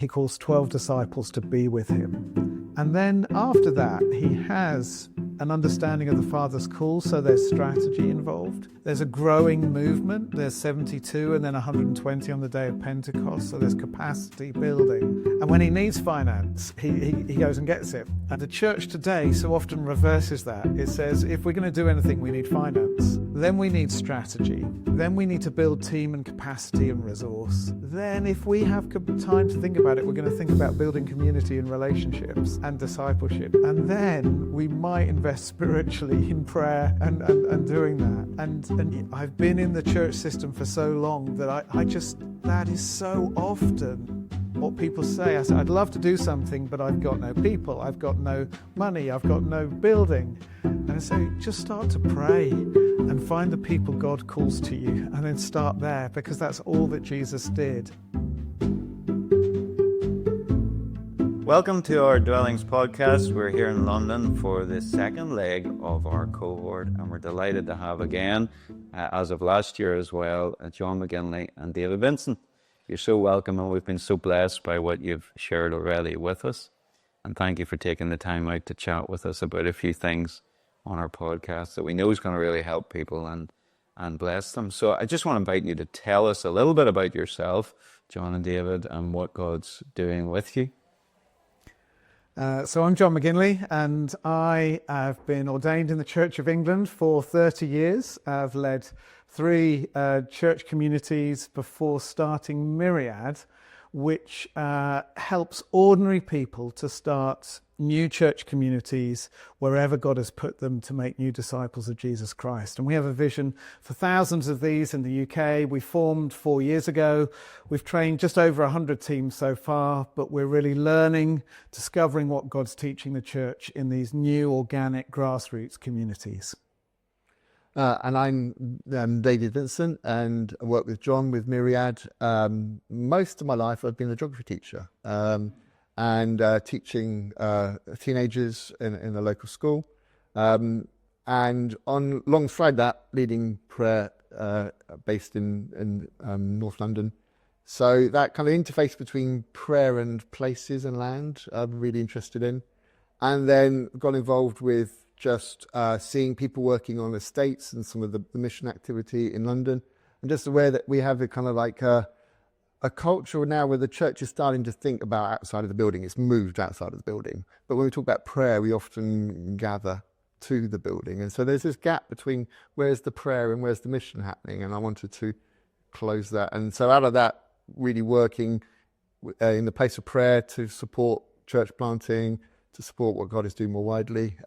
He calls 12 disciples to be with him. And then after that, he has an understanding of the Father's call, so there's strategy involved. There's a growing movement. There's 72 and then 120 on the day of Pentecost, so there's capacity building. And when he needs finance, he goes and gets it. And the church today so often reverses that. It says, if we're going to do anything, we need finance. Then we need strategy. Then we need to build team and capacity and resource. Then if we have time to think about it, we're going to think about building community and relationships and discipleship. And then we might invest spiritually in prayer and doing that. And I've been in the church system for so long that that is so often what people say. I say, I'd love to do something, but I've got no people, I've got no money, I've got no building. And I say, just start to pray and find the people God calls to you, and then start there, because that's all that Jesus did. Welcome to our Dwellings podcast. We're here in London for the second leg of our cohort, and we're delighted to have again, as of last year as well, John McGinley and David Vincent. You're so welcome, and we've been so blessed by what you've shared already with us. And thank you for taking the time out to chat with us about a few things on our podcast that we know is going to really help people and bless them. So I just want to invite you to tell us a little bit about yourself, John and David, and what God's doing with you. So I'm John McGinley, and I have been ordained in the Church of England for 30 years. I've led 3 church communities before starting Myriad, which helps ordinary people to start new church communities wherever God has put them to make new disciples of Jesus Christ. And we have a vision for thousands of these in the UK. We formed 4 years ago. We've trained just over 100 teams so far, but we're really learning, discovering what God's teaching the church in these new organic grassroots communities. And I'm David Vincent, and I work with John with Myriad. Most of my life I've been a geography teacher and teaching teenagers in a local school. And alongside that, leading prayer based in North London. So that kind of interface between prayer and places and land I'm really interested in. And then got involved with just seeing people working on estates and some of the mission activity in London. I'm just aware that we have a kind of like a culture now where the church is starting to think about outside of the building. It's moved outside of the building. But when we talk about prayer, we often gather to the building. And so there's this gap between where's the prayer and where's the mission happening. And I wanted to close that. And so out of that, really working in the place of prayer to support church planting, to support what God is doing more widely.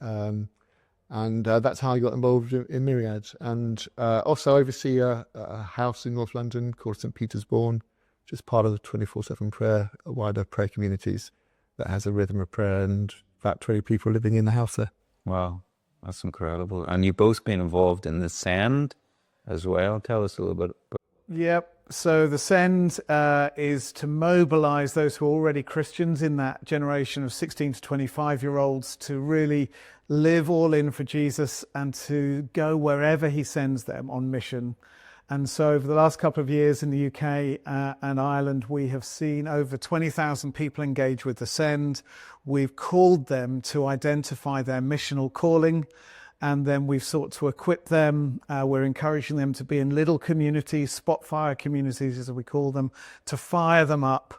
And that's how I got involved in Myriad. And also oversee a house in North London called St. Peter's Bourne, which is part of the 24/7 prayer, wider prayer communities that has a rhythm of prayer, and about 20 people living in the house there. Wow, that's incredible. And you've both been involved in the Send as well. Tell us a little bit about. Yep. So the Send is to mobilize those who are already Christians in that generation of 16 to 25-year-olds to really live all in for Jesus and to go wherever he sends them on mission. And so over the last couple of years in the UK and Ireland, we have seen over 20,000 people engage with the Send. We've called them to identify their missional calling, and then we've sought to equip them. We're encouraging them to be in little communities, spot fire communities as we call them, to fire them up,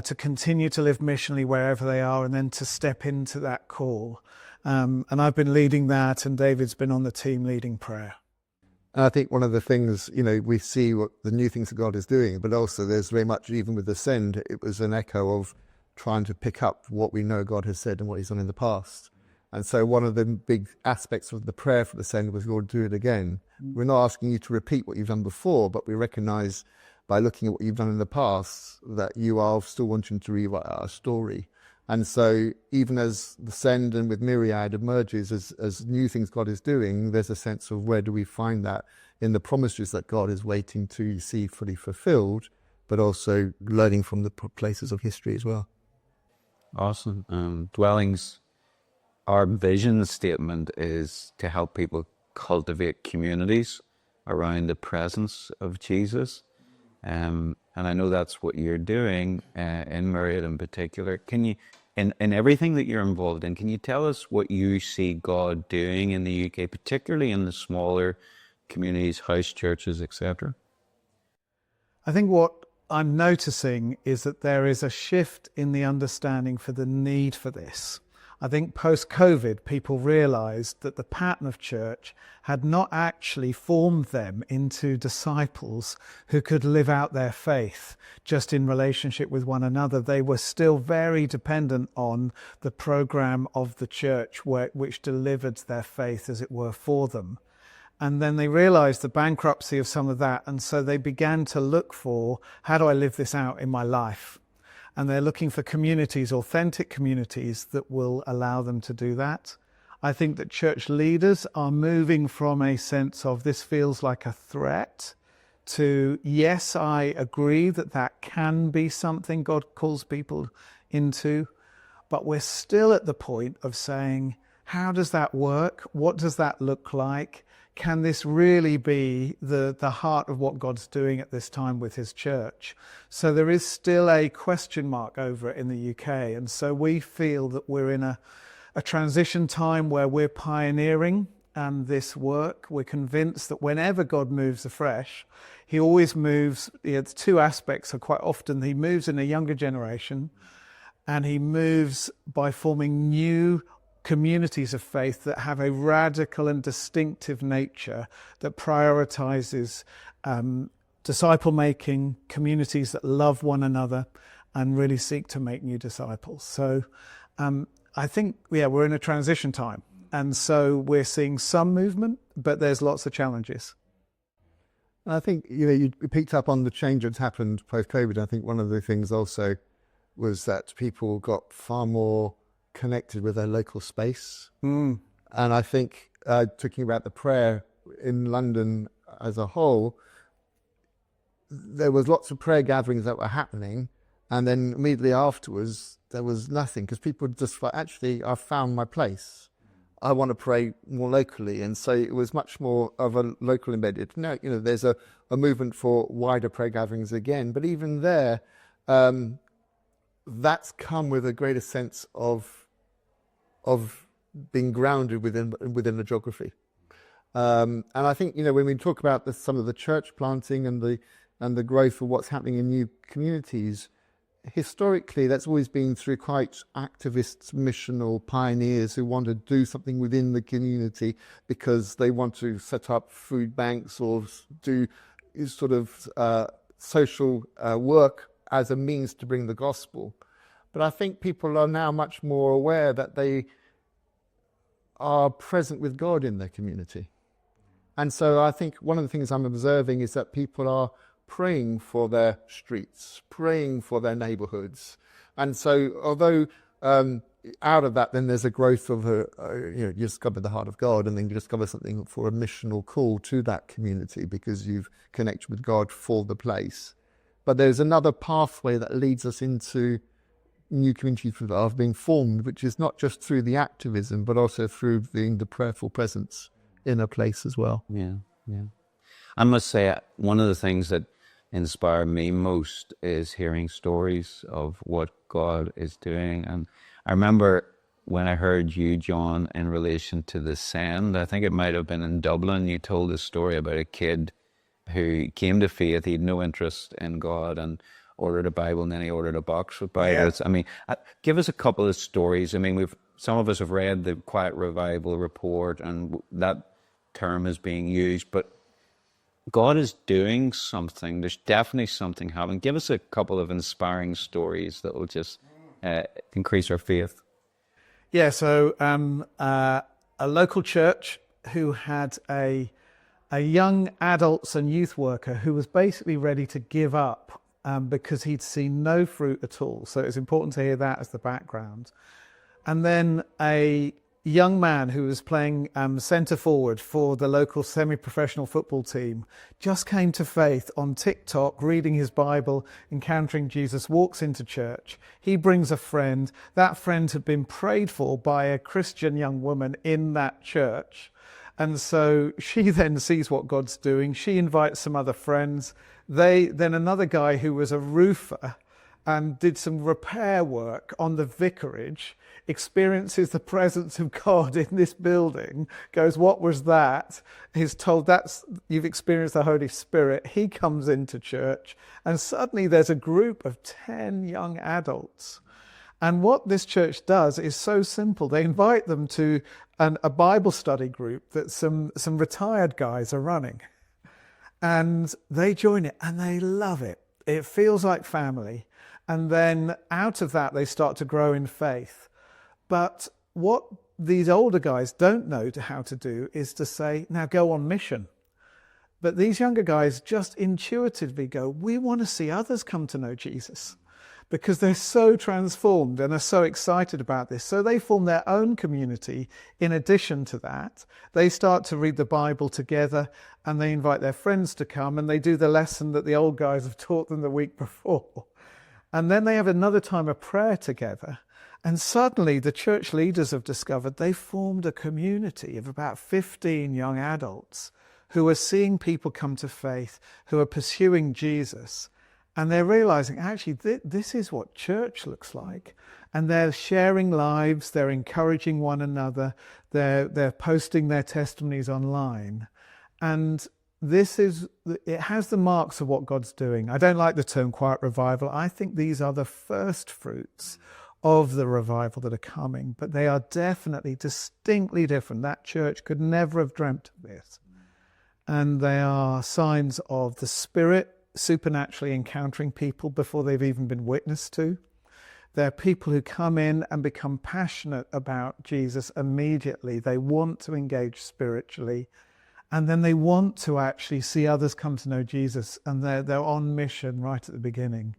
to continue to live missionally wherever they are, and then to step into that call. And I've been leading that, and David's been on the team leading prayer. And I think one of the things, we see what the new things that God is doing, but also there's very much, even with the Send, it was an echo of trying to pick up what we know God has said and what he's done in the past. And so one of the big aspects of the prayer for the Send was, Lord, do it again. We're not asking you to repeat what you've done before, but we recognize by looking at what you've done in the past that you are still wanting to rewrite our story. And so even as the Send and with Myriad emerges as new things God is doing, there's a sense of where do we find that in the promises that God is waiting to see fully fulfilled, but also learning from the places of history as well. Awesome. Dwellings, our vision statement is to help people cultivate communities around the presence of Jesus. And I know that's what you're doing in Myriad in particular. Can you, in everything that you're involved in, can you tell us what you see God doing in the UK, particularly in the smaller communities, house churches, etc.? I think what I'm noticing is that there is a shift in the understanding for the need for this. I think post-COVID, people realised that the pattern of church had not actually formed them into disciples who could live out their faith just in relationship with one another. They were still very dependent on the programme of the church, which delivered their faith, as it were, for them. And then they realised the bankruptcy of some of that, and so they began to look for, how do I live this out in my life? And they're looking for communities, authentic communities, that will allow them to do that. I think that church leaders are moving from a sense of this feels like a threat to, yes, I agree that that can be something God calls people into, but we're still at the point of saying, how does that work? What does that look like? Can this really be the heart of what God's doing at this time with his church? So there is still a question mark over it in the UK. And so we feel that we're in a transition time where we're pioneering this work. We're convinced that whenever God moves afresh, he always moves, it's two aspects. So quite often he moves in a younger generation, and he moves by forming new communities of faith that have a radical and distinctive nature that prioritizes disciple-making, communities that love one another and really seek to make new disciples. So I think, we're in a transition time. And so we're seeing some movement, but there's lots of challenges. I think, you picked up on the change that's happened post-COVID. I think one of the things also was that people got far more connected with their local space. And I think talking about the prayer in London as a whole, there was lots of prayer gatherings that were happening, and then immediately afterwards there was nothing, because people just like, actually, I've found my place. I want to pray more locally. And so it was much more of a local embedded. Now, there's a movement for wider prayer gatherings again, but even there, that's come with a greater sense of being grounded within the geography. And I think, when we talk about some of the church planting and the growth of what's happening in new communities, historically that's always been through quite activist, missional pioneers who want to do something within the community because they want to set up food banks or do sort of social work as a means to bring the gospel. But I think people are now much more aware that they are present with God in their community. And so I think one of the things I'm observing is that people are praying for their streets, praying for their neighborhoods. And so although out of that then there's a growth of you discover the heart of God, and then you discover something for a missional call to that community because you've connected with God for the place. But there's another pathway that leads us into new communities that are being formed, which is not just through the activism, but also through being the prayerful presence in a place as well. Yeah. I must say, one of the things that inspire me most is hearing stories of what God is doing. And I remember when I heard you, John, in relation to the Send, I think it might have been in Dublin, you told a story about a kid who came to faith. He had no interest in God and ordered a Bible, and then he ordered a box with Bibles. Yeah. I mean, give us a couple of stories. I mean, some of us have read the Quiet Revival report, and that term is being used, but God is doing something. There's definitely something happening. Give us a couple of inspiring stories that will just increase our faith. Yeah, so a local church who had a young adults and youth worker who was basically ready to give up because he'd seen no fruit at all. So it's important to hear that as the background. And then a young man who was playing centre forward for the local semi-professional football team just came to faith on TikTok, reading his Bible, encountering Jesus, walks into church. He brings a friend. That friend had been prayed for by a Christian young woman in that church. And so she then sees what God's doing. She invites some other friends. Then another guy who was a roofer and did some repair work on the vicarage experiences the presence of God in this building, goes, what was that? He's told, you've experienced the Holy Spirit. He comes into church, and suddenly there's a group of 10 young adults. And what this church does is so simple. They invite them to a Bible study group that some retired guys are running. And they join it, and they love it. It feels like family. And then out of that, they start to grow in faith. But what these older guys don't know how to do is to say, now go on mission. But these younger guys just intuitively go, we want to see others come to know Jesus, because they're so transformed and are so excited about this. So they form their own community in addition to that. They start to read the Bible together, and they invite their friends to come, and they do the lesson that the old guys have taught them the week before. And then they have another time of prayer together. And suddenly the church leaders have discovered they formed a community of about 15 young adults who are seeing people come to faith, who are pursuing Jesus. And they're realizing, actually, this is what church looks like. And they're sharing lives, they're encouraging one another, they're posting their testimonies online. And it has the marks of what God's doing. I don't like the term quiet revival. I think these are the first fruits of the revival that are coming, but they are definitely distinctly different. That church could never have dreamt of this. And they are signs of the Spirit supernaturally encountering people before they've even been witnessed to. They're people who come in and become passionate about Jesus immediately. They want to engage spiritually, and then they want to actually see others come to know Jesus, and they're on mission right at the beginning.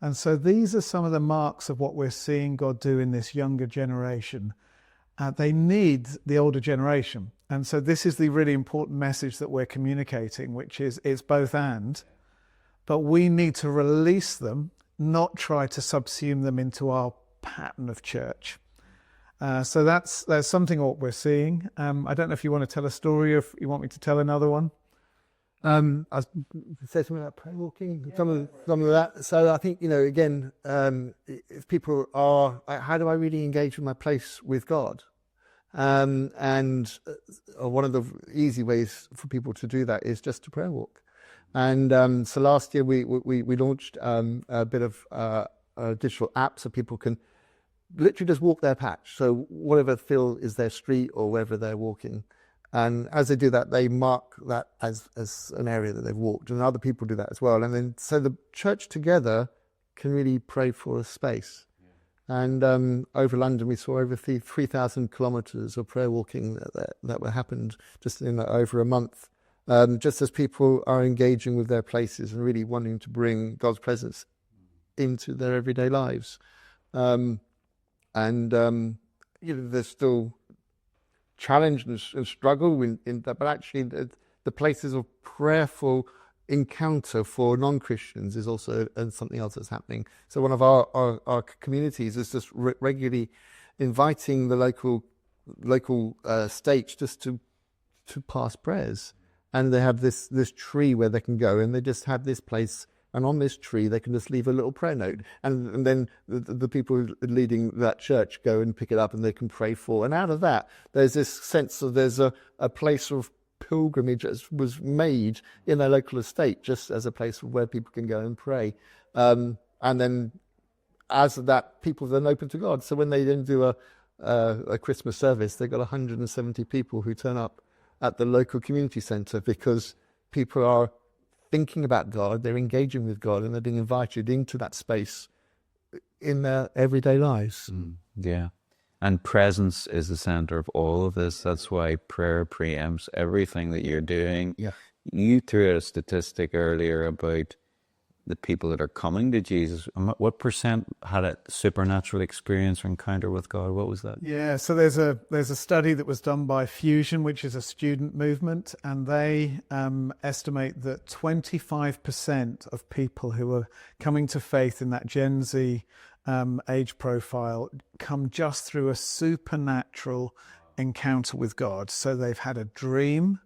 And so these are some of the marks of what we're seeing God do in this younger generation. They need the older generation. And so this is the really important message that we're communicating, which is it's both and. But we need to release them, not try to subsume them into our pattern of church. So that's something what we're seeing. I don't know if you want to tell a story or if you want me to tell another one. I said something about prayer walking, some of that. So I think, again, if people are, how do I really engage with my place with God? And one of the easy ways for people to do that is just to prayer walk. And so last year we launched a bit of a digital app so people can literally just walk their patch. So whatever field is their street or wherever they're walking. And as they do that, they mark that as an area that they've walked, and other people do that as well. And then so the church together can really pray for a space. Yeah. And over London, we saw over 3,000 kilometres of prayer walking that happened just in over a month. Just as people are engaging with their places and really wanting to bring God's presence into their everyday lives. There's still challenge and struggle in that, but actually the places of prayerful encounter for non-Christians is also something else that's happening. So one of our communities is just regularly inviting the local stage just to pass prayers, and they have this tree where they can go, and they just have this place. And on this tree, they can just leave a little prayer note. And then the people leading that church go and pick it up and they can pray for. And out of that, there's this sense of there's a place of pilgrimage that was made in their local estate, just as a place where people can go and pray. And then as of that, people then open to God. So when they then do a Christmas service, they've got 170 people who turn up at the local community centre because people are thinking about God, they're engaging with God, and they're being invited into that space in their everyday lives. Yeah. And presence is the center of all of this. That's why prayer preempts everything that you're doing. Yeah. You threw out a statistic earlier about the people that are coming to Jesus. What percent had a supernatural experience or encounter with God? What was that? Yeah, so there's a study that was done by Fusion, which is a student movement, and they estimate that 25% of people who are coming to faith in that Gen Z age profile come just through a supernatural encounter with God. So they've had a dream,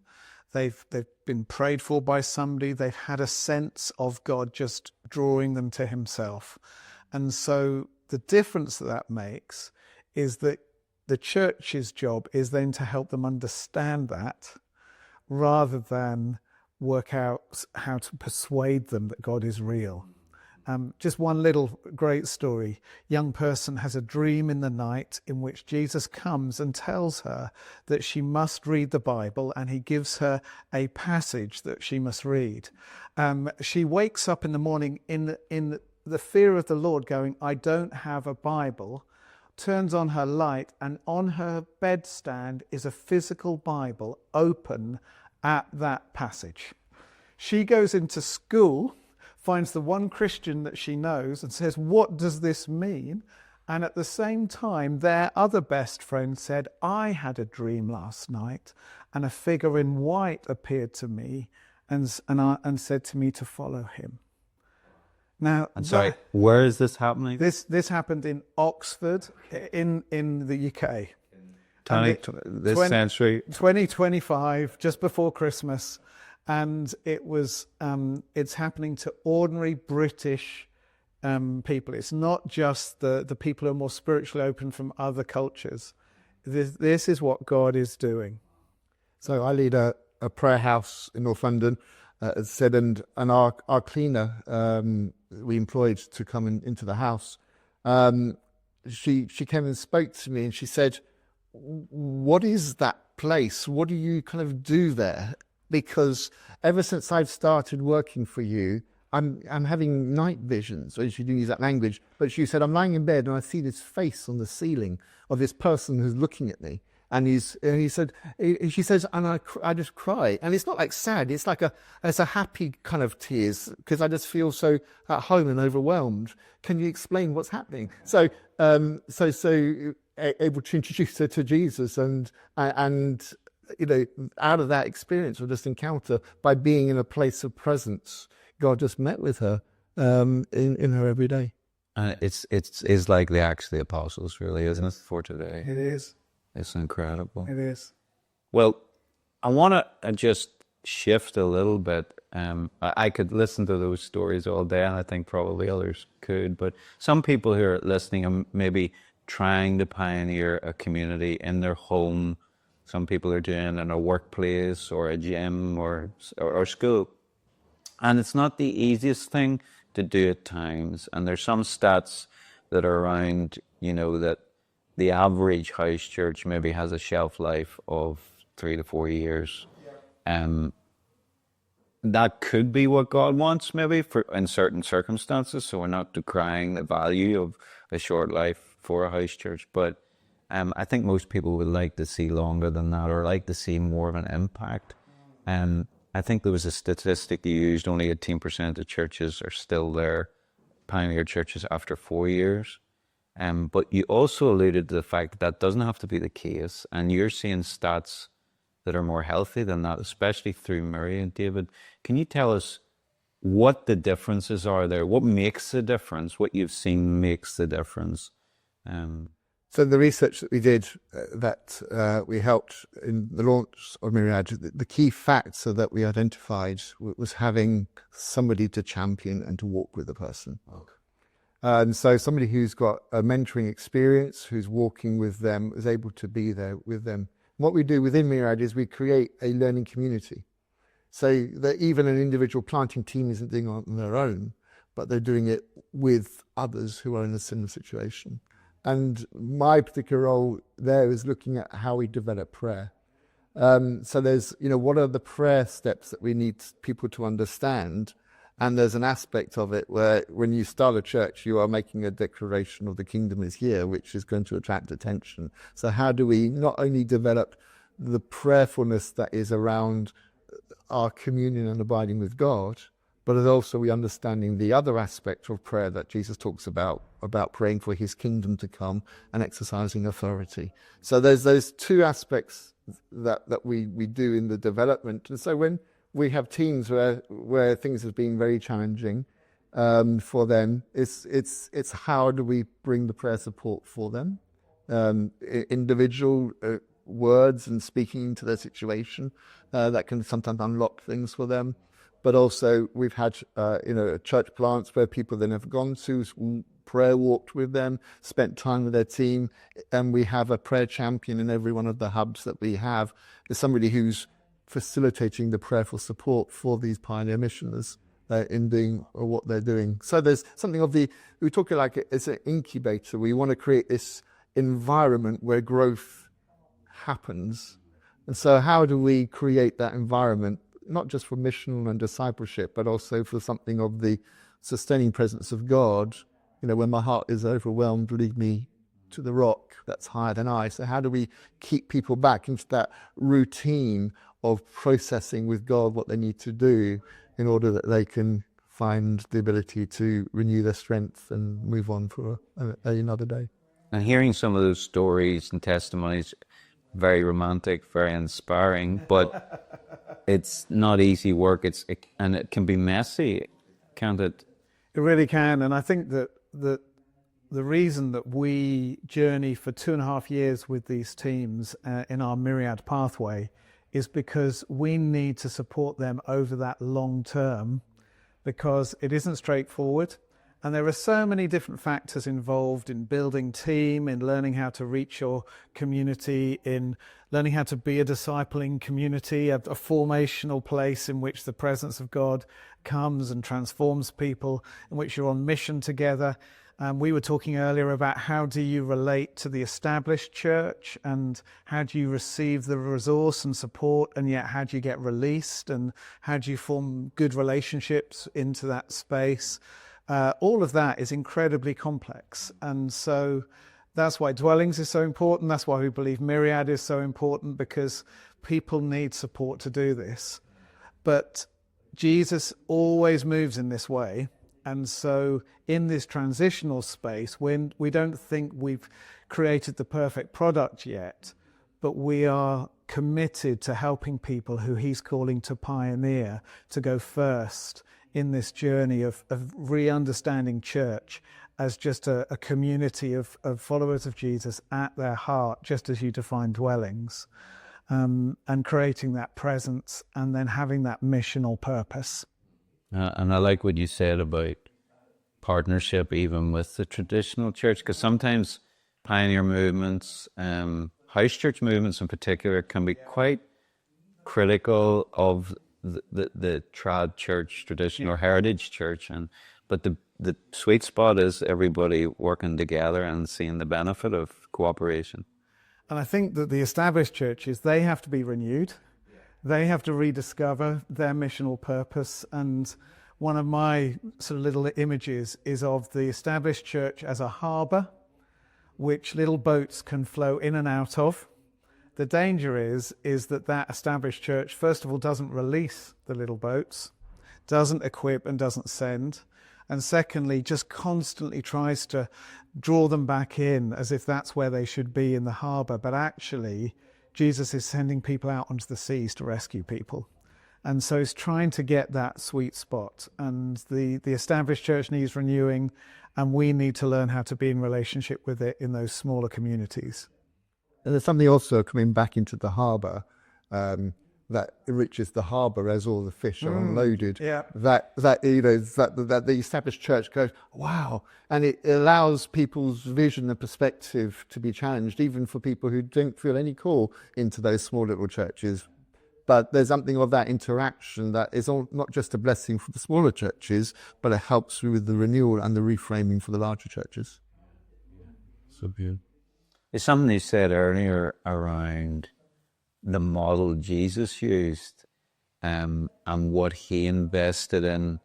they've been prayed for by somebody, they've had a sense of God just drawing them to himself. And so the difference that makes is that the church's job is then to help them understand that, rather than work out how to persuade them that God is real. Just one little great story. Young person has a dream in the night in which Jesus comes and tells her that she must read the Bible, and he gives her a passage that she must read. She wakes up in the morning in the fear of the Lord, going, I don't have a Bible, turns on her light, and on her bedstand is a physical Bible open at that passage. She goes into school, finds the one Christian that she knows and says, what does this mean? And at the same time, their other best friend said, I had a dream last night and a figure in white appeared to me and said to me to follow him. Now, I'm sorry, where is this happening? This happened in Oxford, in the UK. Century. 2025, just before Christmas. And it was, it's happening to ordinary British people. It's not just the people who are more spiritually open from other cultures. This is what God is doing. So I lead a prayer house in North London, as said, and our cleaner we employed to come into the house. She came and spoke to me, and she said, "What is that place? What do you kind of do there? Because ever since I've started working for you, I'm having night visions." Or she didn't use that language, but she said, I'm lying in bed and I see this face on the ceiling of this person who's looking at me. And she says, and I just cry. And it's not like sad, it's like it's a happy kind of tears, because I just feel so at home and overwhelmed. Can you explain what's happening? So able to introduce her to Jesus, and you know, out of that experience of this encounter, by being in a place of presence, God just met with her in her every day. And it's like the Acts of the Apostles, really, isn't it, for today? It is. It's incredible. It is. Well, I want to just shift a little bit. I could listen to those stories all day, and I think probably others could, but some people who are listening are maybe trying to pioneer a community in their home. Some people are doing it in a workplace or a gym or school. And it's not the easiest thing to do at times. And there's some stats that are around, you know, that the average house church maybe has a shelf life of 3 to 4 years. That could be what God wants, maybe, in certain circumstances. So we're not decrying the value of a short life for a house church. But I think most people would like to see longer than that, or like to see more of an impact. I think there was a statistic you used, only 18% of churches are still there, pioneer churches, after 4 years. But you also alluded to the fact that doesn't have to be the case, and you're seeing stats that are more healthy than that, especially through Murray and David. Can you tell us what the differences are there? What makes the difference? What you've seen makes the difference? So the research that we did, we helped in the launch of Myriad, the key factor that we identified was having somebody to champion and to walk with the person. Okay. And so somebody who's got a mentoring experience, who's walking with them, is able to be there with them. What we do within Myriad is we create a learning community. So that even an individual planting team isn't doing it on their own, but they're doing it with others who are in a similar situation. And my particular role there is looking at how we develop prayer. So there's, you know, what are the prayer steps that we need people to understand? And there's an aspect of it where when you start a church, you are making a declaration of the kingdom is here, which is going to attract attention. So how do we not only develop the prayerfulness that is around our communion and abiding with God, but also we understanding the other aspect of prayer that Jesus talks about praying for his kingdom to come and exercising authority. So there's those two aspects that we do in the development. And so when we have teams where things have been very challenging for them, it's how do we bring the prayer support for them? Individual, words and speaking into their situation that can sometimes unlock things for them. But also we've had, church plants where people they've never gone to, prayer walked with them, spent time with their team, and we have a prayer champion in every one of the hubs that we have. There's somebody who's facilitating the prayerful support for these pioneer missioners in doing what they're doing. So there's something of we talk like it's an incubator. We want to create this environment where growth happens. And so how do we create that environment, not just for mission and discipleship, but also for something of the sustaining presence of God? When my heart is overwhelmed, lead me to the rock that's higher than I. So how do we keep people back into that routine of processing with God what they need to do in order that they can find the ability to renew their strength and move on for another day? And hearing some of those stories and testimonies, very romantic, very inspiring, but it's not easy work. And it can be messy, can't it? It really can. And I think that the reason that we journey for 2.5 years with these teams in our Myriad pathway is because we need to support them over that long term, because it isn't straightforward. And there are so many different factors involved in building team, in learning how to reach your community, in learning how to be a discipling community, a formational place in which the presence of God comes and transforms people, in which you're on mission together. We were talking earlier about how do you relate to the established church, and how do you receive the resource and support, and yet how do you get released, and how do you form good relationships into that space? All of that is incredibly complex. And so that's why Dwellings is so important. That's why we believe Myriad is so important, because people need support to do this. But Jesus always moves in this way. And so in this transitional space, when we don't think we've created the perfect product yet, but we are committed to helping people who he's calling to pioneer, to go first in this journey of re-understanding church as just a community of followers of Jesus at their heart, just as you define Dwellings, and creating that presence and then having that missional purpose. And I like what you said about partnership even with the traditional church, because sometimes pioneer movements, house church movements in particular, can be quite critical of the trad church, traditional heritage church, but the sweet spot is everybody working together and seeing the benefit of cooperation. And I think that the established churches, they have to be renewed. They have to rediscover their missional purpose. And one of my sort of little images is of the established church as a harbour, which little boats can flow in and out of. The danger is that established church, first of all, doesn't release the little boats, doesn't equip and doesn't send. And secondly, just constantly tries to draw them back in as if that's where they should be, in the harbour. But actually, Jesus is sending people out onto the seas to rescue people. And so he's trying to get that sweet spot. And the established church needs renewing, and we need to learn how to be in relationship with it in those smaller communities. And there's something also coming back into the harbour that enriches the harbour as all the fish are unloaded. Yeah. That the established church goes, wow, and it allows people's vision and perspective to be challenged, even for people who don't feel any call into those small little churches. But there's something of that interaction that is not just a blessing for the smaller churches, but it helps with the renewal and the reframing for the larger churches. So beautiful. There's something you said earlier around the model Jesus used and what he invested in,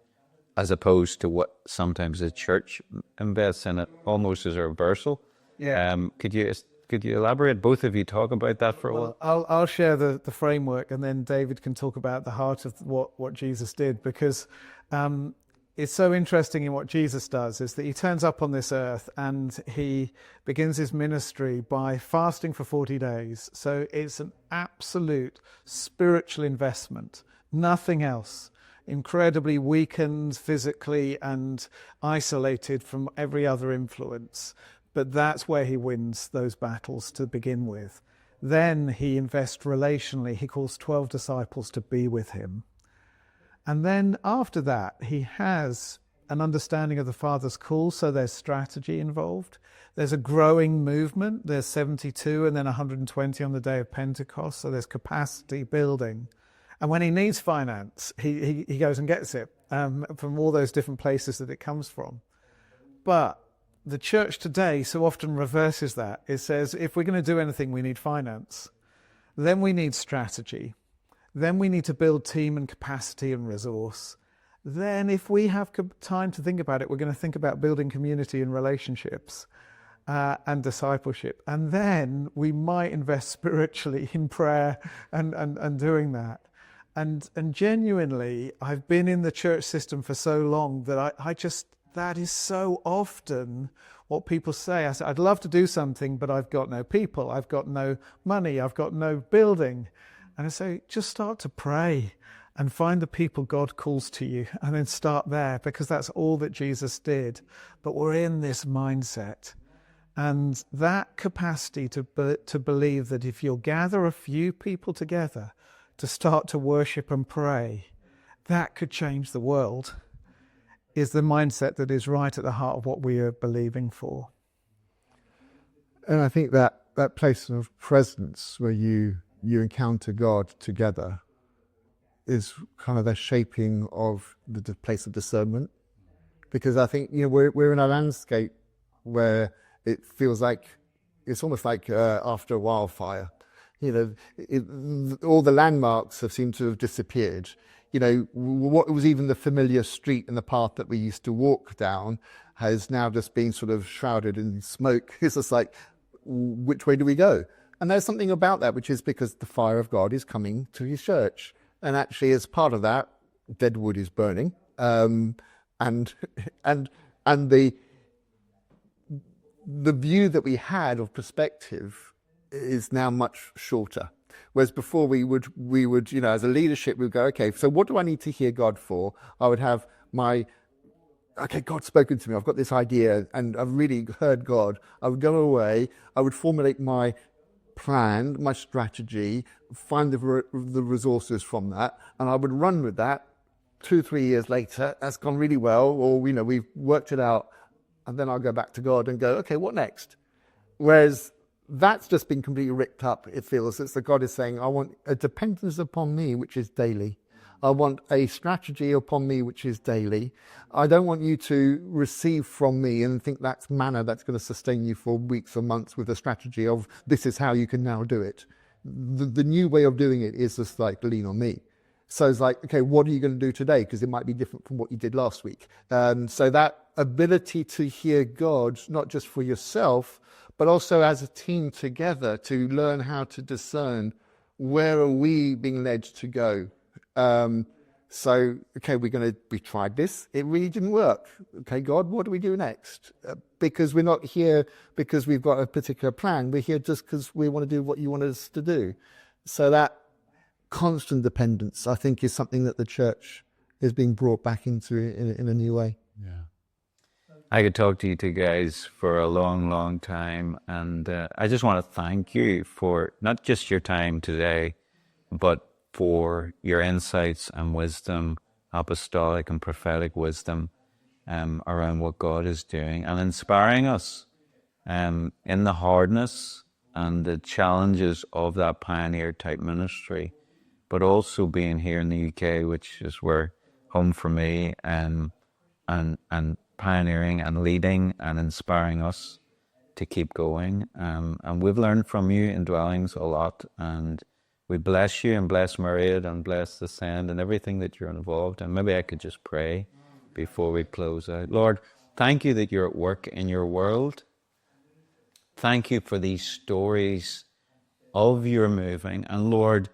as opposed to what sometimes the church invests in, it almost as a reversal. Yeah. Could you elaborate? Both of you talk about that for a while. I'll share the framework, and then David can talk about the heart of what Jesus did, because it's so interesting in what Jesus does is that he turns up on this earth and he begins his ministry by fasting for 40 days. So it's an absolute spiritual investment, nothing else. Incredibly weakened physically and isolated from every other influence. But that's where he wins those battles to begin with. Then he invests relationally. He calls 12 disciples to be with him. And then after that, he has an understanding of the Father's call, so there's strategy involved. There's a growing movement. There's 72 and then 120 on the day of Pentecost, so there's capacity building. And when he needs finance, he goes and gets it from all those different places that it comes from. But the church today so often reverses that. It says, if we're going to do anything, we need finance. Then we need strategy. Then we need to build team and capacity and resource. Then if we have time to think about it, we're going to think about building community and relationships and discipleship. And then we might invest spiritually in prayer and doing that. And genuinely, I've been in the church system for so long that that is so often what people say. I say, I'd love to do something, but I've got no people, I've got no money, I've got no building. And I say, just start to pray and find the people God calls to you, and then start there, because that's all that Jesus did. But we're in this mindset. And that capacity to believe that if you'll gather a few people together to start to worship and pray, that could change the world, is the mindset that is right at the heart of what we are believing for. And I think that place of presence where you encounter God together is kind of a shaping of the place of discernment. Because I think, we're in a landscape where it feels like, it's almost like after a wildfire. All the landmarks have seemed to have disappeared. What was even the familiar street and the path that we used to walk down has now just been sort of shrouded in smoke. It's just like, which way do we go? And there's something about that, which is because the fire of God is coming to his church. And actually, as part of that, dead wood is burning. And the view that we had of perspective is now much shorter. Whereas before we would, as a leadership, we would go, okay, so what do I need to hear God for? I would have God's spoken to me. I've got this idea and I've really heard God. I would go away. I would formulate my plan, my strategy, find the resources from that, and I would run with that. 2-3 years later, that's gone really well, or we've worked it out, and then I'll go back to God and go, okay, what next? Whereas that's just been completely ripped up. It feels it's that God is saying, I want a dependence upon me, which is daily. I want a strategy upon me, which is daily. I don't want you to receive from me and think that's manna that's going to sustain you for weeks or months with a strategy of this is how you can now do it. The new way of doing it is just like lean on me. So it's like, okay, what are you going to do today? Because it might be different from what you did last week. So that ability to hear God, not just for yourself, but also as a team together to learn how to discern where are we being led to go. Okay, we tried this. It really didn't work. Okay, God, what do we do next? Because we're not here because we've got a particular plan. We're here just because we want to do what you want us to do. So that constant dependence, I think, is something that the church is being brought back into in a new way. Yeah. I could talk to you two guys for a long, long time. And I just want to thank you for not just your time today, but for your insights and wisdom, apostolic and prophetic wisdom around what God is doing and inspiring us in the hardness and the challenges of that pioneer type ministry, but also being here in the UK, which is where home for me, and pioneering and leading and inspiring us to keep going. And we've learned from you in Dwellings a lot, and we bless you and bless Myriad and bless the Send and everything that you're involved in. Maybe I could just pray before we close out. Lord, thank you that you're at work in your world. Thank you for these stories of your moving. And Lord,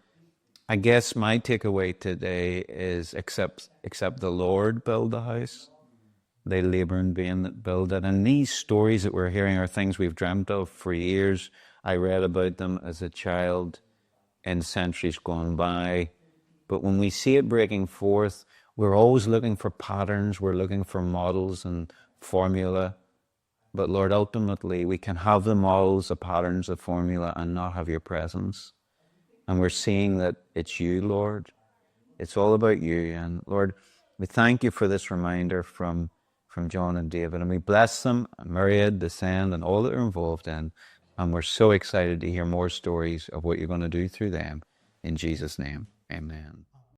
I guess my takeaway today is except the Lord build the house, they labor in vain that build it. And these stories that we're hearing are things we've dreamt of for years. I read about them as a child in centuries gone by. But when we see it breaking forth, we're always looking for patterns, we're looking for models and formula. But Lord, ultimately, we can have the models, the patterns, the formula, and not have your presence. And we're seeing that it's you, Lord. It's all about you. And Lord, we thank you for this reminder from John and David. And we bless them, and Myriad, Descend, and all that are involved in. And we're so excited to hear more stories of what you're going to do through them. In Jesus' name, amen.